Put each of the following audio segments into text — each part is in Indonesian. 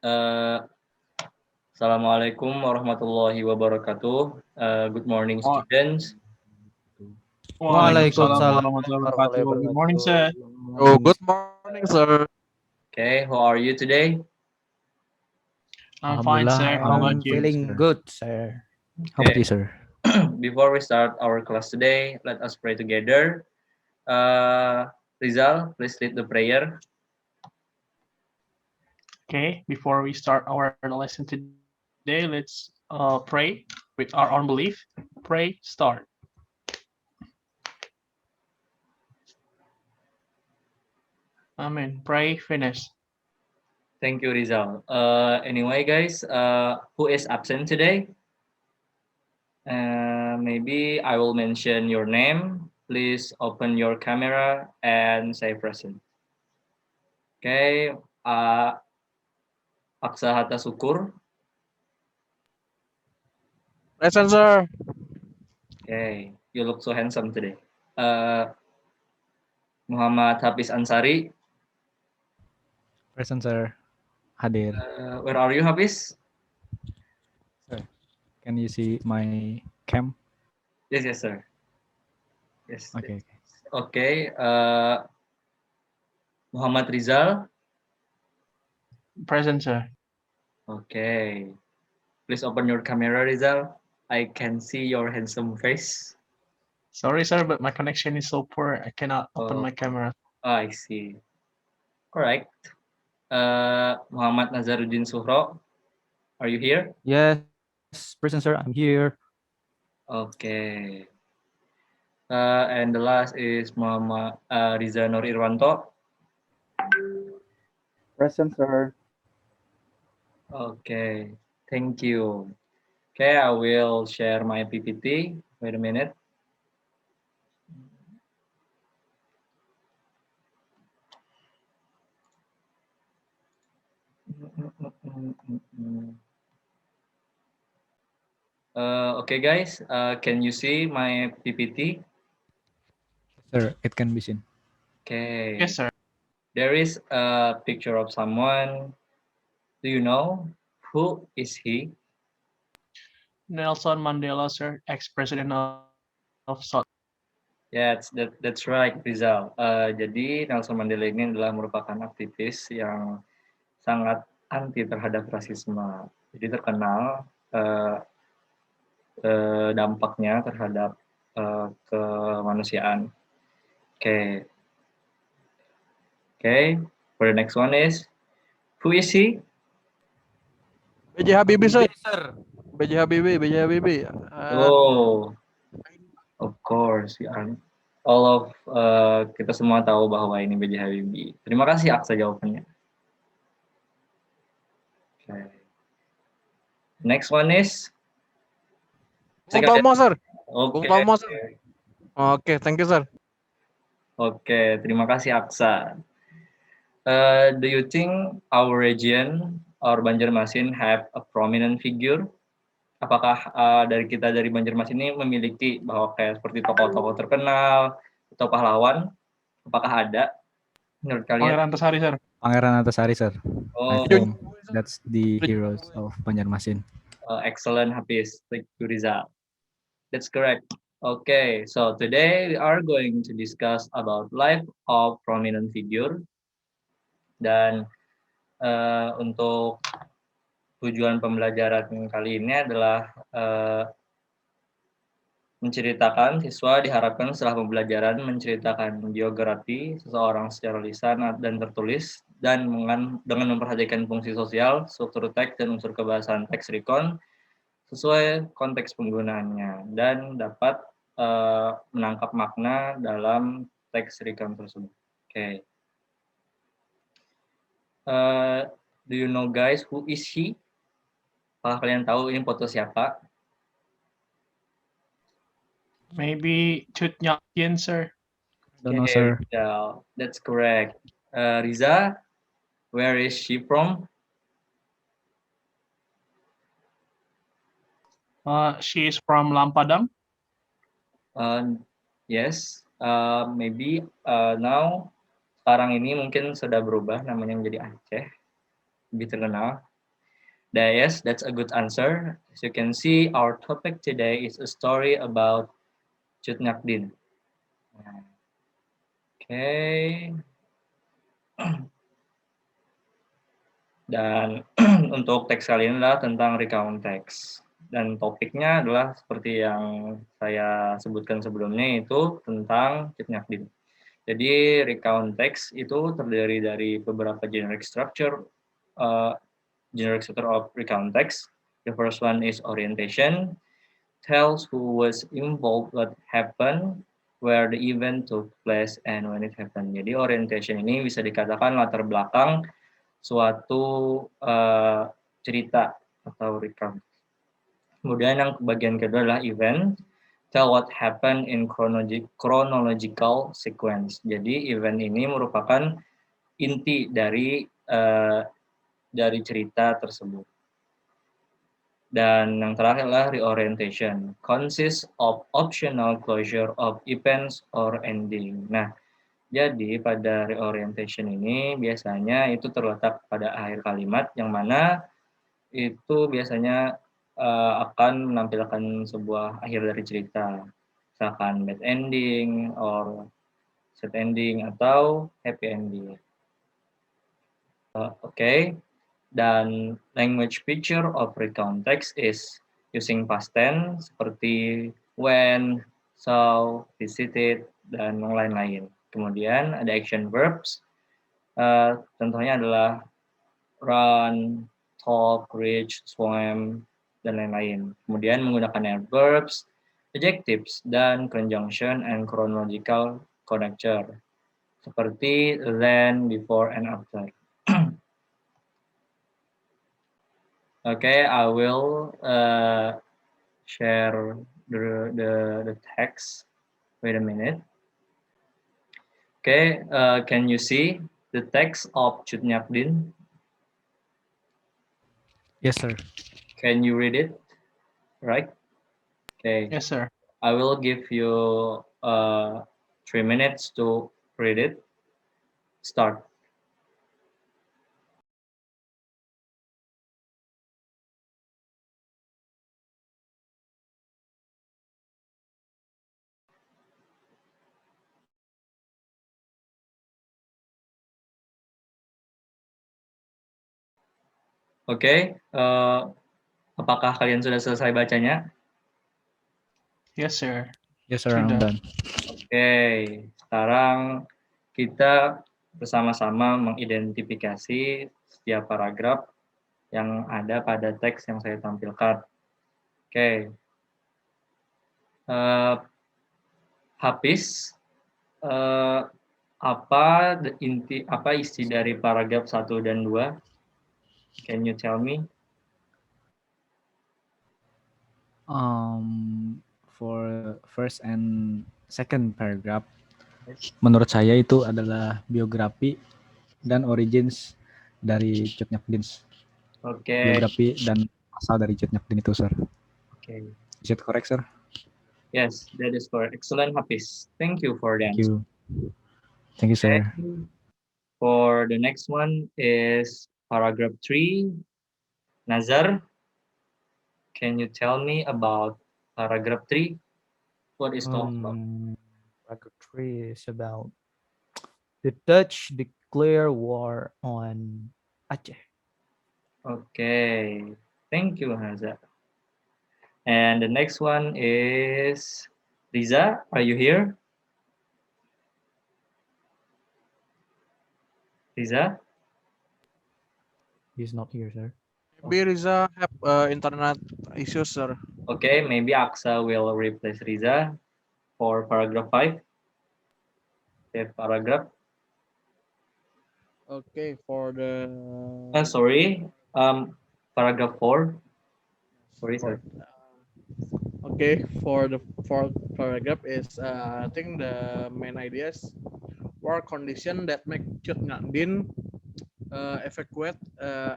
Uh, Assalamualaikum warahmatullahi wabarakatuh. Good morning, Wa- students. Waalaikumsalam Waalaikumsalam warahmatullahi warahmatullahi wabarakatuh. Good morning, wabarakatuh. sir. Oh, good morning, sir. Okay, how are you today? I'm fine, Alhamdulillah, sir. How about I'm you? feeling good, sir. How Okay. about you, sir? Before we start our class today, let us pray together. Rizal, please lead the prayer. Okay, before we start our lesson today, let's pray with our own belief. Pray, start. Amen. Pray, finish. Thank you, Rizal. Anyway, guys, who is absent today? Maybe I will mention your name. Please open your camera and say present. Okay, Aksa Hatta Syukur. Present, sir. Okay, you look so handsome today. Muhammad Hafiz Ansari. Present, sir. Hadir. Where are you, Hafiz? Sir, can you see my cam? Yes, sir. Yes. Okay. Okay. Muhammad Rizal. Present, sir. Okay. Please open your camera, Rizal. I can see your handsome face. Sorry, sir, but my connection is so poor. I cannot open my camera. I see. Alright. Muhammad Nazaruddin Suhro. Are you here? Yes, present, sir. I'm here. Okay. And the last is Muhammad Riza Nur Irwanto. Present, sir. Okay. Thank you. Okay, I will share my PPT. Wait a minute. Okay, guys, can you see my PPT? Sir, it can be seen. Okay. Yes, sir. There is a picture of someone. Do you know who is he? Nelson Mandela, sir, ex-president of South. Ya, that's right, Rizal. Jadi Nelson Mandela ini adalah merupakan aktivis yang sangat anti terhadap rasisme. Jadi terkenal dampaknya terhadap kemanusiaan. Okay. Okay. For the next one is, who is he? B.J. Habibie, sir. B.J. Habibie. Oh, of course. All of kita semua tahu bahwa ini B.J. Habibie. Terima kasih Aksa jawabannya. Okay. Next one is Bung Tomo, sir. Okay. Bung Tomo, sir. Oke, thank you, sir. Oke, terima kasih Aksa. Do you think our region or Banjarmasin have a prominent figure? Apakah dari kita dari Banjarmasin ini memiliki bahwa kayak seperti tokoh-tokoh terkenal atau pahlawan? Apakah ada menurut kalian? Pangeran Antasari, sir. Pangeran Antasari, sir. I Oh, think that's the heroes of Banjarmasin. Excellent, Hafiz. Thank you, Rizal. That's correct. Okay, so today we are going to discuss about life of prominent figure. Dan untuk tujuan pembelajaran kali ini adalah menceritakan, siswa diharapkan setelah pembelajaran menceritakan biografi seseorang secara lisan dan tertulis dan dengan memperhatikan fungsi sosial, struktur teks dan unsur kebahasaan teks recon sesuai konteks penggunaannya dan dapat menangkap makna dalam teks recon tersebut. Okay. Do you know guys who is he? Apakah kalian tahu ini foto siapa? Maybe Chut Nyak Yin, sir. Don't know, sir. Yeah, that's correct. Riza, where is she from? She is from Lampadang. Yes, maybe now sekarang ini mungkin sudah berubah namanya menjadi Aceh, lebih terkenal. Yes, that's a good answer. As you can see, our topic today is a story about Cut Nyak Dien. Okay. Dan untuk teks kali ini adalah tentang recount text. Dan topiknya adalah seperti yang saya sebutkan sebelumnya, itu tentang Cut Nyak Dien. Jadi recount text itu terdiri dari beberapa generic structure of recount text. The first one is orientation, tells who was involved, what happened, where the event took place, and when it happened. Jadi orientation ini bisa dikatakan latar belakang suatu cerita atau recount. Kemudian yang bagian kedua adalah event, tell what happened in chronological sequence. Jadi event ini merupakan inti dari cerita tersebut. Dan yang terakhir adalah reorientation, consists of optional closure of events or ending. Nah, jadi pada reorientation ini biasanya itu terletak pada akhir kalimat, yang mana itu biasanya akan menampilkan sebuah akhir dari cerita, misalkan bad ending, or sad ending, atau happy ending. Oke. Dan language feature of recount text is using past tense seperti when, saw, visited, dan yang lain-lain. Kemudian ada action verbs, contohnya adalah run, talk, reach, swim, dan lain-lain. Kemudian menggunakan adverbs, adjectives, dan conjunction and chronological connector seperti then, before, and after. Okay, I will share the text. Wait a minute. Okay, can you see the text of Cut Nyak Dien? Yes, sir. Can you read it? Right? Okay. Yes, sir. I will give you 3 minutes to read it. Start. Oke, apakah kalian sudah selesai bacanya? Yes, sir. Yes, sir. I'm Sudah. done. Oke, sekarang kita bersama-sama mengidentifikasi setiap paragraf yang ada pada teks yang saya tampilkan. Oke, Hafiz, apa isi dari paragraf 1 dan 2? Can you tell me? For first and second paragraph, menurut saya itu adalah biografi dan origins dari Cut Nyak Dien. Oke. Biografi dan asal dari Cut Nyak Dien itu, sir. Okay. Is it correct, sir? Yes, that is correct. Excellent, Hafiz. Thank you for the Thank answer. you. Thank you, sir. For the next one is paragraph 3. Nazar, can you tell me about paragraph 3? What is talked about? Paragraph 3 is about the Dutch declare war on Aceh. Okay, thank you, Nazar. And the next one is Riza. Are you here? Riza? He's not here, sir. Maybe Riza have internet issues, sir. Okay, maybe Aksa will replace Riza for paragraph 5. Okay, paragraph. Okay, for the Sorry, paragraph 4. Sorry, sir. Okay, for the fourth paragraph is I think the main ideas war condition that make Cut Nyak Dien evacuate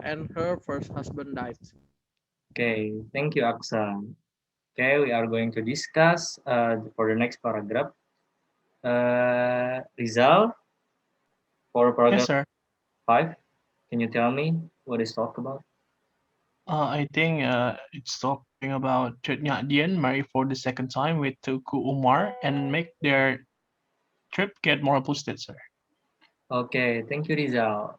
and her first husband died. Okay, thank you, Aksa. Okay, we are going to discuss for the next paragraph. Rizal, for Yes, paragraph sir. 5, can you tell me what is talked about? I think it's talking about Cut Nyak Dien marry for the second time with Tuku Umar and make their trip get more boosted, sir. Okay, thank you, Rizal.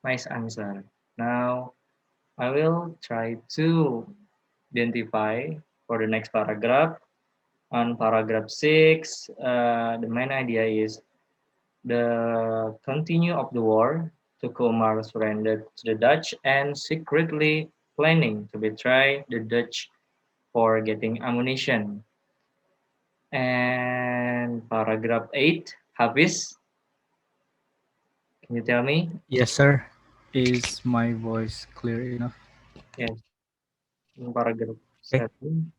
Nice answer. Now, I will try to identify for the next paragraph. On paragraph 6, the main idea is the continue of the war. Tuku Umar surrendered to the Dutch and secretly planning to betray the Dutch for getting ammunition. And paragraph 8, Hafiz, can you tell me? Yes, sir. Is my voice clear enough? Yes, in paragraph Okay. 7.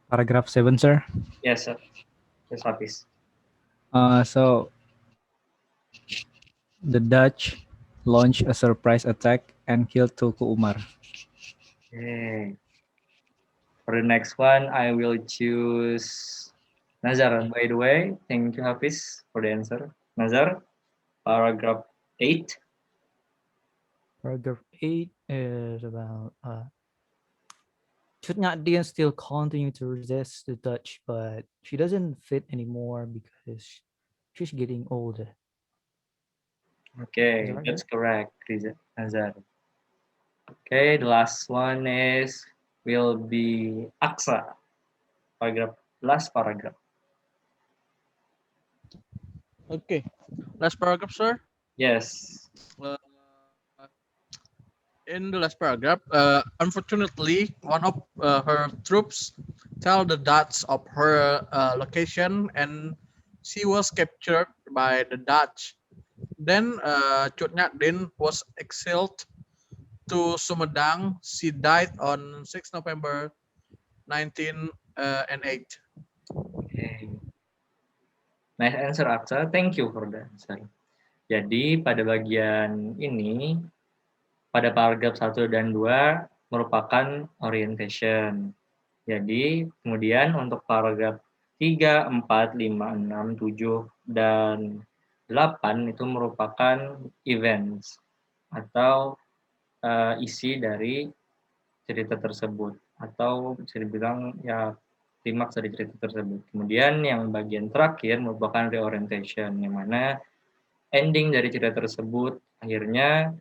Paragraph 7, sir. Yes, sir. Yes, Hafiz. So the Dutch launched a surprise attack and killed Tuku Umar. Okay. For the next one, I will choose Nazar. By the way, thank you, Hafiz, for the answer. Nazar, paragraph 8. Paragraph 8 is about Chut Nhat Dien still continue to resist the Dutch, but she doesn't fit anymore because she's getting older. Is Okay, that right, that's guys? correct, Nazar. Okay, the last one will be Aksa. Last paragraph. Okay. Last paragraph, sir. Yes. Uh, in the last paragraph, unfortunately, one of her troops tell the Dutch of her location, and she was captured by the Dutch. Then Cut Nhat Dien was exiled to Sumedang. She died on 6 November 1908. Okay. Nice answer, Aksa. Thank you for the answer. Jadi, pada bagian ini, pada paragraf 1 dan 2 merupakan orientation. Jadi, kemudian untuk paragraf 3, 4, 5, 6, 7, dan 8 itu merupakan events atau isi dari cerita tersebut atau bisa dibilang ya klimaks dari cerita tersebut. Kemudian yang bagian terakhir merupakan reorientation, yang mana ending dari cerita tersebut akhirnya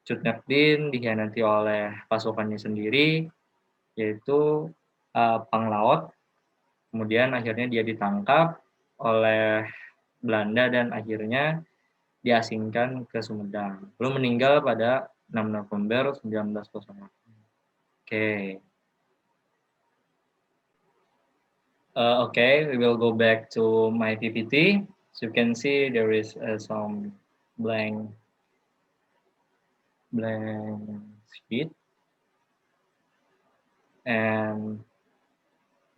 Cut Nyak Dien dikhianati oleh pasukannya sendiri, yaitu Panglaut. Kemudian akhirnya dia ditangkap oleh Belanda dan akhirnya diasingkan ke Sumedang. Lalu meninggal pada 6 November 1908. Okay. Okay, we will go back to my PPT. So you can see there is some blank sheet, and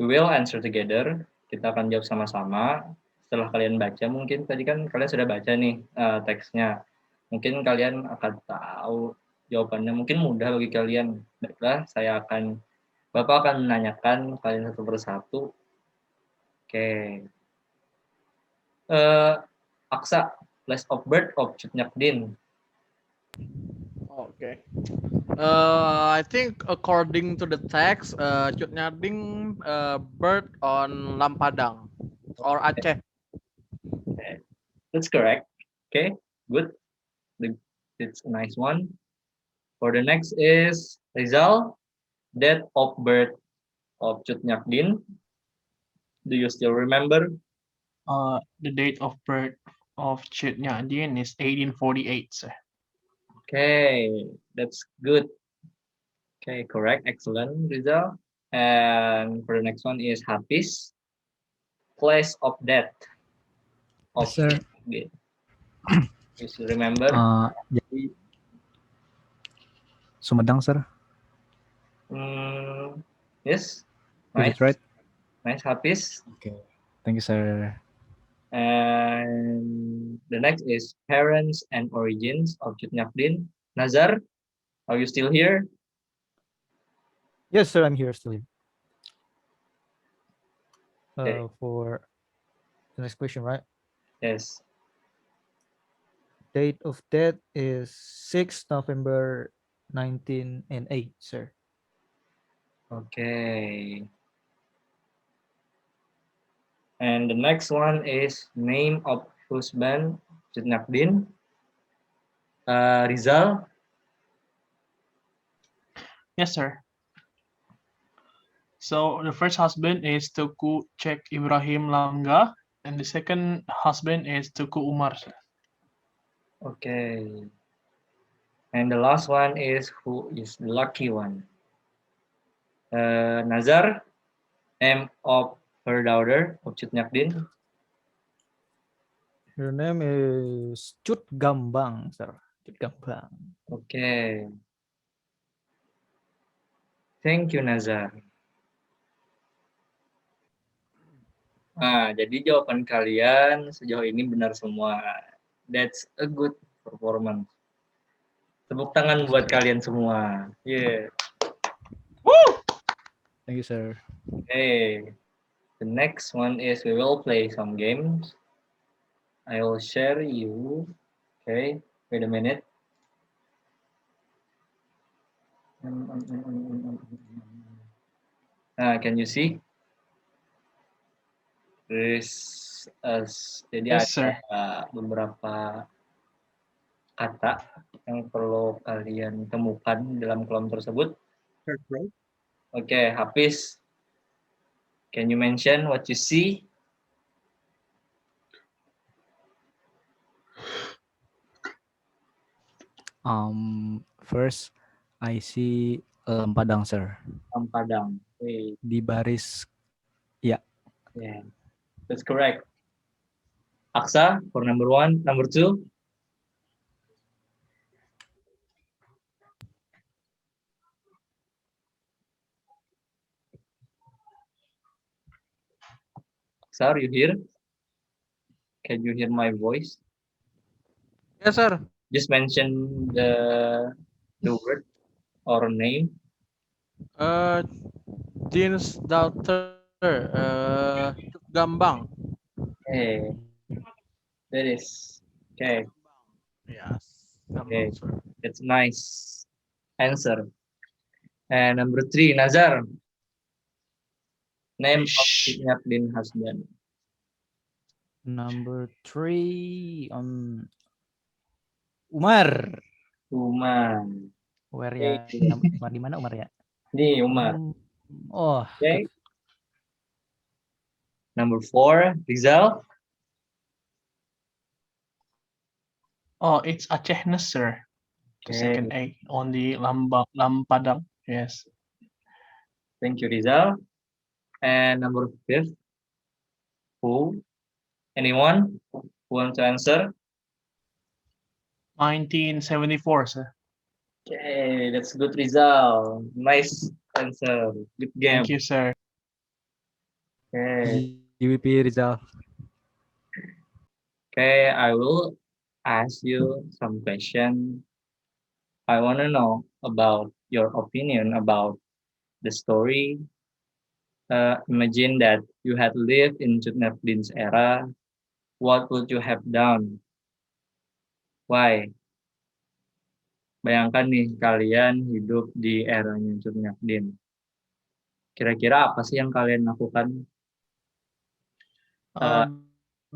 we will answer together. Kita akan jawab sama-sama. Setelah kalian baca, mungkin tadi kan kalian sudah baca nih teksnya. Mungkin kalian akan tahu jawabannya. Mungkin mudah bagi kalian. Baiklah, Bapak akan menanyakan kalian satu persatu. Oke. Aksa, place of birth of Cut Nyak Dien. Okay. I think according to the text, Cut Nhat Dien birth on Lampadang or Aceh. Okay. That's correct. Okay, good. It's a nice one. For the next is Rizal, date of birth of Cut Nyak Dien. Do you still remember? The date of birth of Cut Nyak Dien is 1848, sir. Okay, that's good. Okay, correct. Excellent, Rizal. And for the next one is Hafiz, place of death of Yes, sir. Cut Nyak Dien. You still remember? Jadi Sumedang, sir. Yes. Is Nice. it right? Nice, Hafiz. Okay. Thank you, sir. And the next is parents and origins of Cut Nyak Dien. Nazar, are you still here? Yes, sir. I'm here still. Okay. For the next question, right? Yes. Date of death is 6 November 19 and 8, sir. Okay. And the next one is name of husband Cut Nyak-dien. Rizal. Yes, sir. So the first husband is Teuku Cek Ibrahim Langga, and the second husband is Teuku Umar, sir. Okay. And the last one is who is the lucky one? Nazar, name of her daughter of Cut Nyak-dien. Her name is Cut Gambang, sir. Cut Gambang. Okay. Thank you, Nazar. Nah, jadi jawaban kalian sejauh ini benar semua. That's a good performance. Tepuk tangan buat kalian semua. Yeah. Thank you, sir. Okay. The next one is we will play some games. I will share you. Okay. Wait a minute. Can you see? Jadi Yes, sir. ada beberapa kata yang perlu kalian temukan dalam kolom tersebut. Oke, Hafiz. Can you mention what you see? First, I see Lempadang, sir. Lempadang. Okay. Di baris, Yeah, that's correct. Aksa for number 1, number 2. Aksa, are you here? Can you hear my voice? Yes, sir. Just mention the word or name. Dean's daughter, Cut Gambang. Okay. That is okay. Yes. Okay. Gambang, sir. That's nice answer. And number 3, Nazar. Name of Cut Nyak-dien husband. Number 3, Umar. Umar. Umar ya. Umar di mana Umar ya? Nih, Umar. Oh. Okay. Number 4, Rizal. Oh, it's Aceh Nasser. The second A on the Lampadang. Yes. Thank you, Rizal. And number 5, who? Anyone who want to answer? 1974, sir. Okay, that's good result. Nice answer. Good game. Thank you, sir. Okay. UVP Rizal. Okay, I will ask you some question. I want to know about your opinion about the story. Imagine that you had lived in Cut Nyak-dien's era. What would you have done? Why? Bayangkan nih kalian hidup di eranya Cut Nyak-dien. Kira-kira apa sih yang kalian lakukan?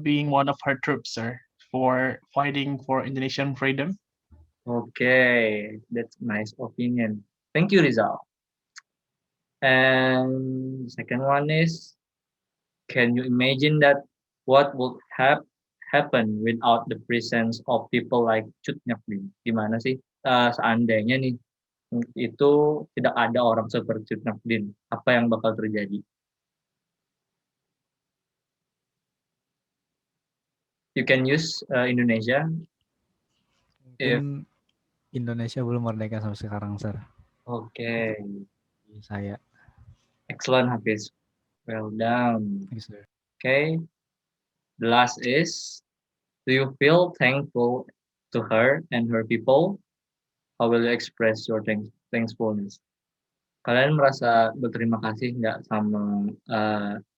Being one of her troops, sir, for fighting for Indonesian freedom. Okay, that's nice opinion. Thank you, Rizal. And second one is, can you imagine that what would have happened without the presence of people like Cut Nyak-dien? Gimana sih seandainya nih itu tidak ada orang seperti Cut Nyak-dien, apa yang bakal terjadi? You can use Indonesia. Mungkin Indonesia belum merdeka sampai sekarang, sir. Okay. Saya. Excellent, Hafiz. Well done. Thank you, sir. Okay. The last is, do you feel thankful to her and her people? How will you express your thankfulness? Kalian merasa berterima kasih nggak sama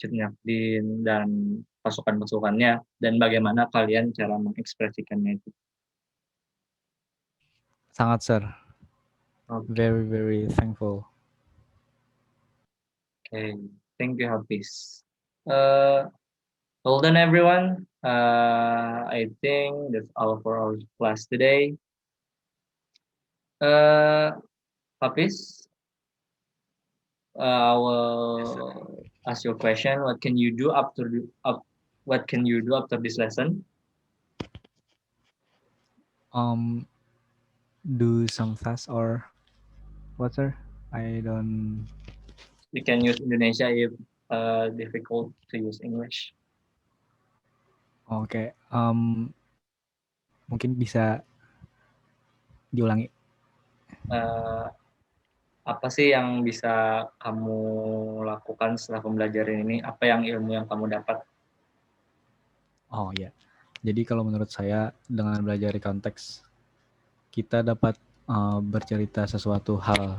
Cut Nyak-dien dan pasukan-pasukannya, dan bagaimana kalian cara mengekspresikannya itu? Sangat, sir. Okay. Very, very thankful. Okay. Thank you, Hafiz. Well done, everyone. I think that's all for our class today. Hafiz, I will ask you a question. What can you do what can you do after this lesson? Do some task or what, sir? I don't. You can use Indonesia if difficult to use English. Oke. Mungkin bisa diulangi. Apa sih yang bisa kamu lakukan setelah pembelajaran ini? Apa yang ilmu yang kamu dapat? Oh ya. Jadi kalau menurut saya dengan belajar di konteks kita dapat bercerita sesuatu hal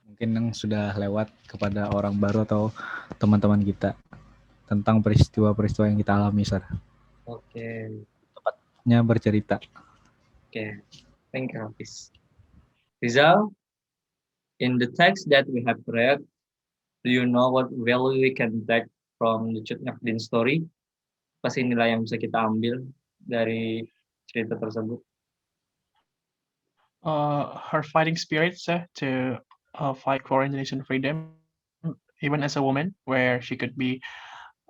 mungkin yang sudah lewat kepada orang baru atau teman-teman kita tentang peristiwa-peristiwa yang kita alami, sir. Oke. Tepatnya bercerita. Oke. Thank you, Hafiz. Rizal, in the text that we have read, do you know what value we can take from the Cut Nyak Dien story? Apa sih nilai yang bisa kita ambil dari cerita tersebut? Her fighting spirit, sir, to fight for Indonesian freedom, even as a woman, where she could be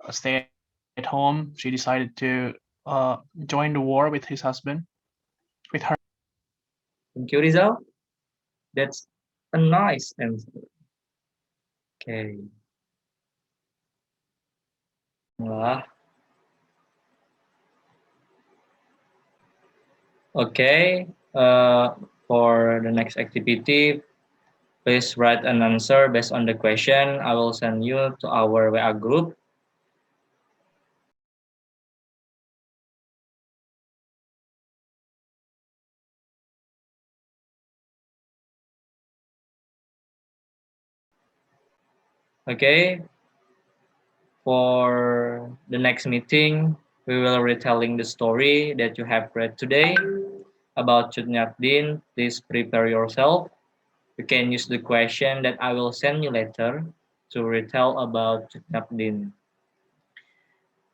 stay at home. She decided to join the war with his husband, with her. Thank you, Rizal. That's a nice answer. Okay. Wah. Okay. For the next activity, please write an answer based on the question. I will send you to our WA group. Okay. For the next meeting, we will retelling the story that you have read today about Cut Nyak Dien. Please prepare yourself. You can use the question that I will send you later to retell about Cut Nyak Dien.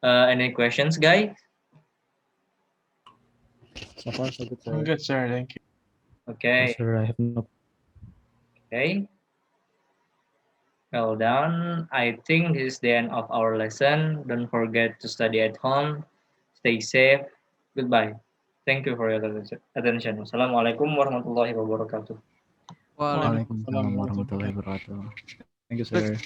Any questions, guys? So far, so good, sir. I'm good, sir. Thank you. Okay. Sir, I have no. Okay. Well done. I think this is the end of our lesson. Don't forget to study at home. Stay safe. Goodbye. Thank you for your attention. Wassalamualaikum warahmatullahi wabarakatuh. Waalaikumsalam warahmatullahi wabarakatuh. Thank you, sir.